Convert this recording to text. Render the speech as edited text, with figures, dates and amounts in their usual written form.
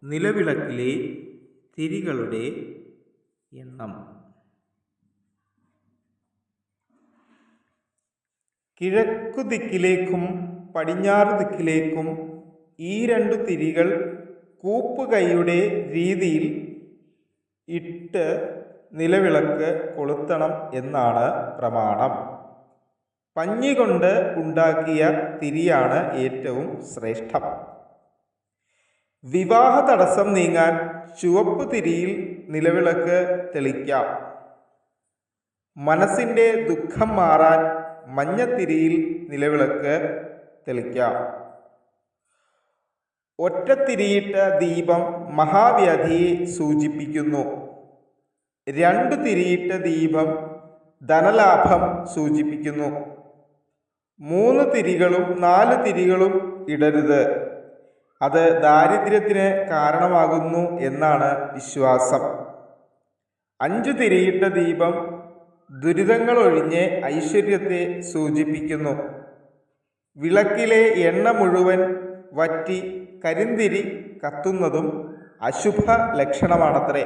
നിലവിളക്കിലെ തിരികളുടെ എണ്ണം. കിഴക്കു ദിക്കിലേക്കും പടിഞ്ഞാറ് ദിക്കിലേക്കും ഈ രണ്ടു തിരികൾ കൂപ്പുകൈയുടെ രീതിയിൽ ഇട്ട് നിലവിളക്ക് കൊളുത്തണം എന്നാണ് പ്രമാണം. പഞ്ഞി കൊണ്ട് ഉണ്ടാക്കിയ തിരിയാണ് ഏറ്റവും ശ്രേഷ്ഠം. വിവാഹ തടസ്സം നീങ്ങാൻ ചുവപ്പ് തിരിയിൽ നിലവിളക്ക് തെളിക്കാം. മനസ്സിൻ്റെ ദുഃഖം മാറാൻ മഞ്ഞത്തിരിയിൽ നിലവിളക്ക് തെളിക്കാം. ഒറ്റത്തിരിയിട്ട ദീപം മഹാവ്യാധിയെ സൂചിപ്പിക്കുന്നു. രണ്ടു തിരിയിട്ട ദീപം ധനലാഭം സൂചിപ്പിക്കുന്നു. 3 തിരികളും 4 തിരികളും ഇടരുത്. അത് ദാരിദ്ര്യത്തിന് കാരണമാകുന്നു എന്നാണ് വിശ്വാസം. 5 തിരിയിട്ട ദീപം ദുരിതങ്ങളൊഴിഞ്ഞ് ഐശ്വര്യത്തെ സൂചിപ്പിക്കുന്നു. വിളക്കിലെ എണ്ണ മുഴുവൻ വറ്റി കരിന്തിരി കത്തുന്നതും അശുഭ ലക്ഷണമാണത്രേ.